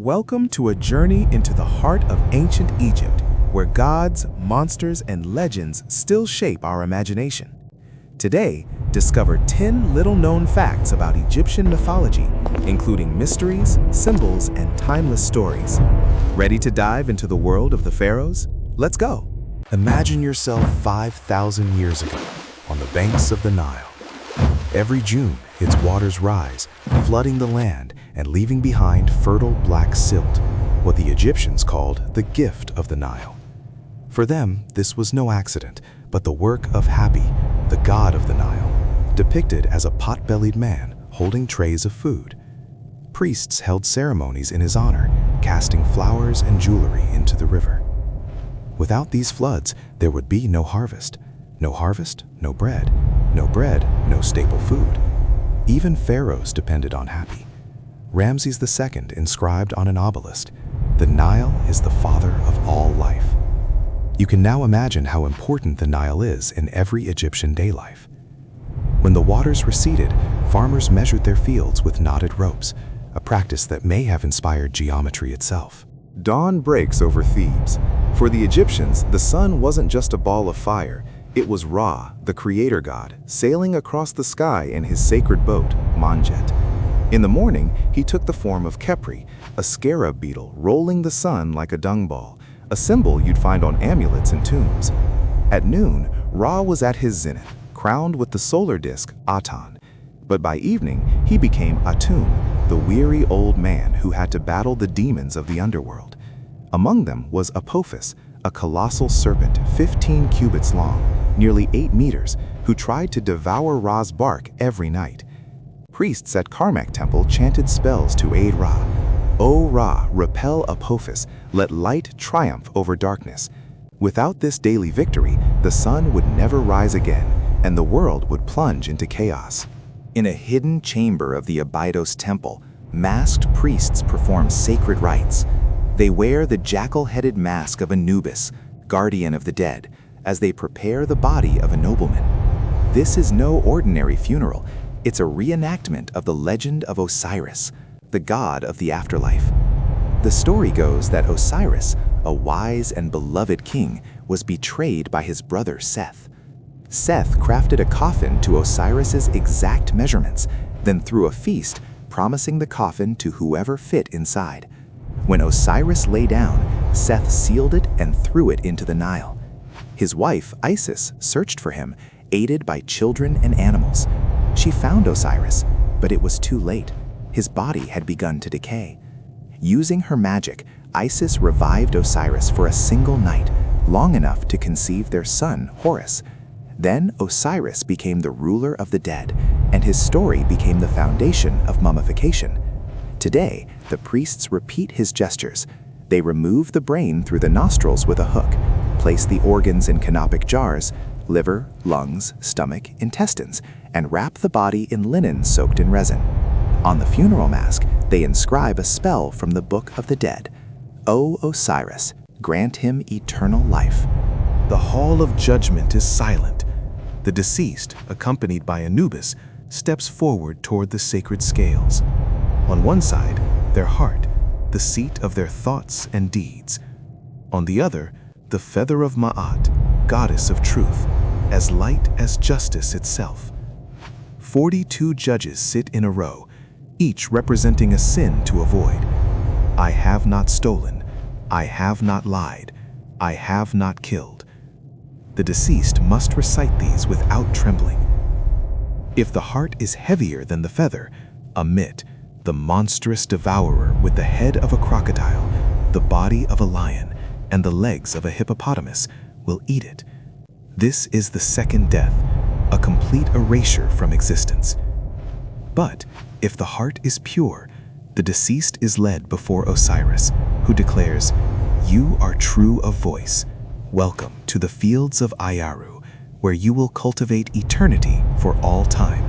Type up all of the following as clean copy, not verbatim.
Welcome to a journey into the heart of ancient Egypt, where gods, monsters, and legends still shape our imagination. Today, discover 10 little-known facts about Egyptian mythology, including mysteries, symbols, and timeless stories. Ready to dive into the world of the pharaohs? Let's go! Imagine yourself 5,000 years ago, on the banks of the Nile. Every June, its waters rise, flooding the land and leaving behind fertile black silt, what the Egyptians called the gift of the Nile. For them, this was no accident, but the work of Hapi, the god of the Nile, depicted as a pot-bellied man holding trays of food. Priests held ceremonies in his honor, casting flowers and jewelry into the river. Without these floods, there would be no harvest. No harvest, no bread. No bread, no staple food. Even pharaohs depended on Hapi. Ramses II inscribed on an obelisk, "The Nile is the father of all life." You can now imagine how important the Nile is in every Egyptian day life. When the waters receded, farmers measured their fields with knotted ropes, a practice that may have inspired geometry itself. Dawn breaks over Thebes. For the Egyptians, the sun wasn't just a ball of fire. It was Ra, the creator god, sailing across the sky in his sacred boat, Manjet. In the morning, he took the form of Khepri, a scarab beetle rolling the sun like a dung ball, a symbol you'd find on amulets and tombs. At noon, Ra was at his zenith, crowned with the solar disk, Aten. But by evening, he became Atum, the weary old man who had to battle the demons of the underworld. Among them was Apophis, a colossal serpent 15 cubits long, nearly 8 meters, who tried to devour Ra's bark every night. Priests at Karnak Temple chanted spells to aid Ra. "O Ra, repel Apophis, let light triumph over darkness." Without this daily victory, the sun would never rise again, and the world would plunge into chaos. In a hidden chamber of the Abydos Temple, masked priests perform sacred rites. They wear the jackal-headed mask of Anubis, guardian of the dead, as they prepare the body of a nobleman. This is no ordinary funeral. It's a reenactment of the legend of Osiris, the god of the afterlife. The story goes that Osiris, a wise and beloved king, was betrayed by his brother Seth. Seth crafted a coffin to Osiris's exact measurements, then threw a feast, promising the coffin to whoever fit inside. When Osiris lay down, Seth sealed it and threw it into the Nile. His wife, Isis, searched for him, aided by children and animals. She found Osiris, but it was too late. His body had begun to decay. Using her magic, Isis revived Osiris for a single night, long enough to conceive their son, Horus. Then Osiris became the ruler of the dead, and his story became the foundation of mummification. Today, the priests repeat his gestures. They remove the brain through the nostrils with a hook, place the organs in canopic jars, liver, lungs, stomach, intestines, and wrap the body in linen soaked in resin. On the funeral mask, they inscribe a spell from the Book of the Dead. "O Osiris, grant him eternal life." The Hall of Judgment is silent. The deceased, accompanied by Anubis, steps forward toward the sacred scales. On one side, their heart, the seat of their thoughts and deeds. On the other, the feather of Ma'at, goddess of truth, as light as justice itself. 42 judges sit in a row, each representing a sin to avoid. I have not stolen. I have not lied. I have not killed. The deceased must recite these without trembling. If the heart is heavier than the feather, Amit, the monstrous devourer with the head of a crocodile, the body of a lion, and the legs of a hippopotamus, will eat it. This is the second death, a complete erasure from existence. But if the heart is pure, the deceased is led before Osiris, who declares, "You are true of voice. Welcome to the fields of Ayaru, where you will cultivate eternity for all time."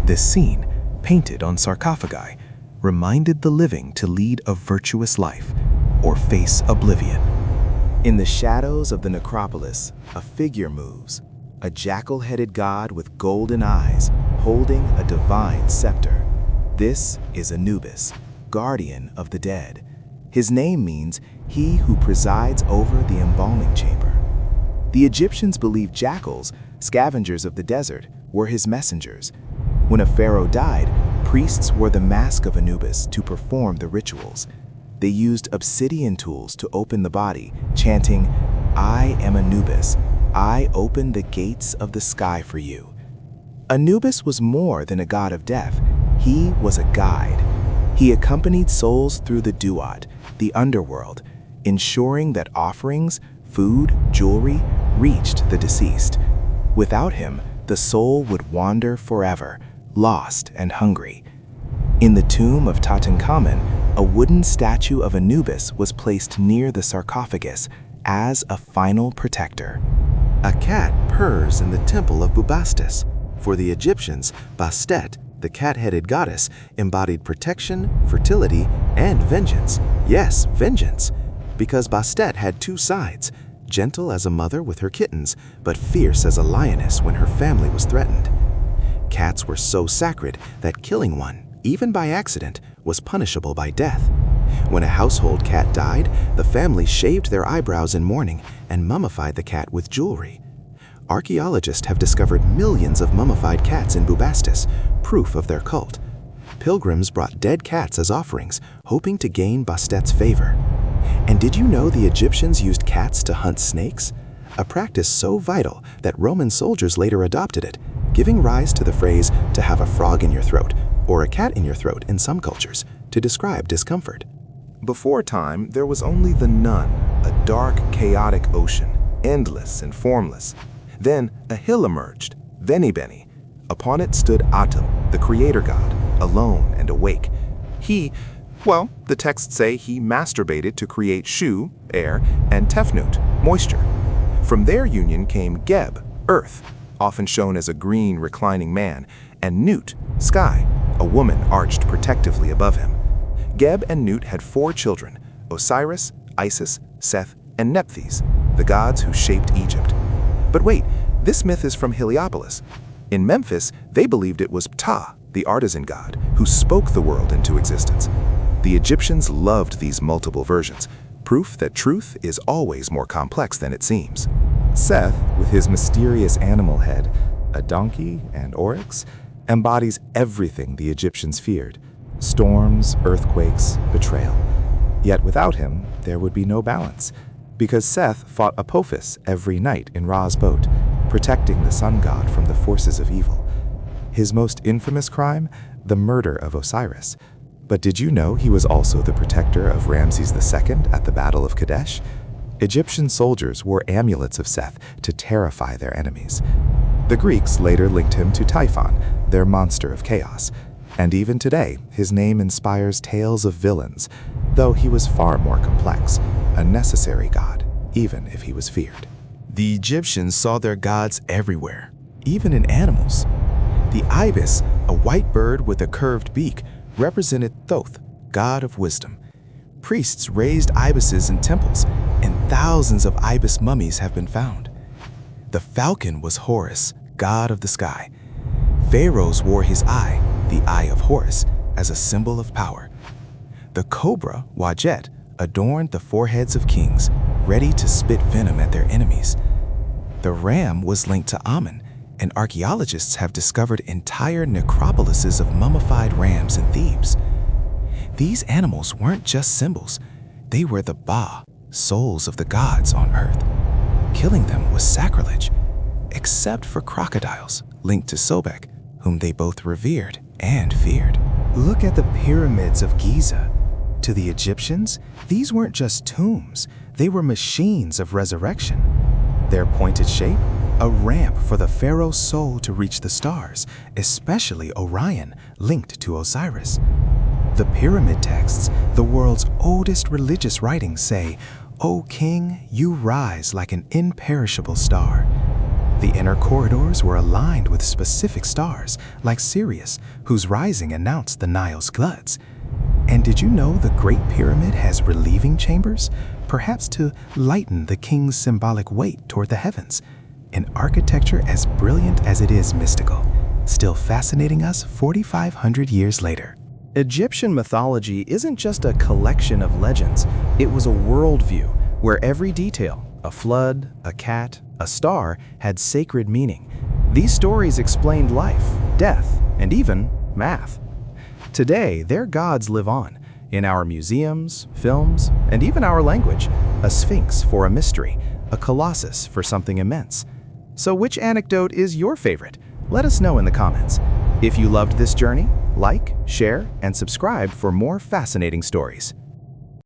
This scene, painted on sarcophagi, reminded the living to lead a virtuous life or face oblivion. In the shadows of the necropolis, a figure moves, a jackal-headed god with golden eyes, holding a divine scepter. This is Anubis, guardian of the dead. His name means he who presides over the embalming chamber. The Egyptians believed jackals, scavengers of the desert, were his messengers. When a pharaoh died, priests wore the mask of Anubis to perform the rituals. They used obsidian tools to open the body, chanting, "I am Anubis. I open the gates of the sky for you." Anubis was more than a god of death. He was a guide. He accompanied souls through the duat, the underworld, ensuring that offerings, food, jewelry reached the deceased. Without him, the soul would wander forever, lost and hungry. In the tomb of Tutankhamun, a wooden statue of Anubis was placed near the sarcophagus as a final protector. A cat purrs in the temple of Bubastis. For the Egyptians, Bastet, the cat-headed goddess, embodied protection, fertility, and vengeance. Yes, vengeance. Because Bastet had two sides, gentle as a mother with her kittens, but fierce as a lioness when her family was threatened. Cats were so sacred that killing one, even by accident, was punishable by death. When a household cat died, the family shaved their eyebrows in mourning and mummified the cat with jewelry. Archaeologists have discovered millions of mummified cats in Bubastis, proof of their cult. Pilgrims brought dead cats as offerings, hoping to gain Bastet's favor. And did you know the Egyptians used cats to hunt snakes? A practice so vital that Roman soldiers later adopted it, giving rise to the phrase "to have a frog in your throat," or a cat in your throat in some cultures, to describe discomfort. Before time, there was only the Nun, a dark, chaotic ocean, endless and formless. Then a hill emerged, Beni Beni. Upon it stood Atum, the creator god, alone and awake. The texts say he masturbated to create Shu, air, and Tefnut, moisture. From their union came Geb, earth, often shown as a green reclining man, and Nut, sky, a woman arched protectively above him. Geb and Nut had 4 children, Osiris, Isis, Seth, and Nephthys, the gods who shaped Egypt. But wait, this myth is from Heliopolis. In Memphis, they believed it was Ptah, the artisan god, who spoke the world into existence. The Egyptians loved these multiple versions, proof that truth is always more complex than it seems. Seth, with his mysterious animal head, a donkey and oryx, embodies everything the Egyptians feared: storms, earthquakes, betrayal. Yet without him, there would be no balance, because Seth fought Apophis every night in Ra's boat, protecting the sun god from the forces of evil. His most infamous crime? The murder of Osiris. But did you know he was also the protector of Ramses II at the Battle of Kadesh? Egyptian soldiers wore amulets of Seth to terrify their enemies. The Greeks later linked him to Typhon, their monster of chaos. And even today, his name inspires tales of villains, though he was far more complex, a necessary god, even if he was feared. The Egyptians saw their gods everywhere, even in animals. The ibis, a white bird with a curved beak, represented Thoth, god of wisdom. Priests raised ibises in temples, and thousands of ibis mummies have been found. The falcon was Horus, god of the sky. Pharaohs wore his eye, the eye of Horus, as a symbol of power. The cobra, Wajet, adorned the foreheads of kings, ready to spit venom at their enemies. The ram was linked to Amun, and archaeologists have discovered entire necropolises of mummified rams in Thebes. These animals weren't just symbols, they were the Ba, souls of the gods on earth. Killing them was sacrilege, except for crocodiles linked to Sobek, whom they both revered and feared. Look at the pyramids of Giza. To the Egyptians, these weren't just tombs, they were machines of resurrection. Their pointed shape? A ramp for the pharaoh's soul to reach the stars, especially Orion, linked to Osiris. The pyramid texts, the world's oldest religious writings, say, "O king, you rise like an imperishable star." The inner corridors were aligned with specific stars, like Sirius, whose rising announced the Nile's floods. And did you know the Great Pyramid has relieving chambers, perhaps to lighten the king's symbolic weight toward the heavens? An architecture as brilliant as it is mystical, still fascinating us 4,500 years later. Egyptian mythology isn't just a collection of legends, it was a worldview where every detail, a flood, a cat, a star, had sacred meaning. These stories explained life, death, and even math. Today, their gods live on, in our museums, films, and even our language, a sphinx for a mystery, a colossus for something immense. So which anecdote is your favorite? Let us know in the comments. If you loved this journey, like, share, and subscribe for more fascinating stories.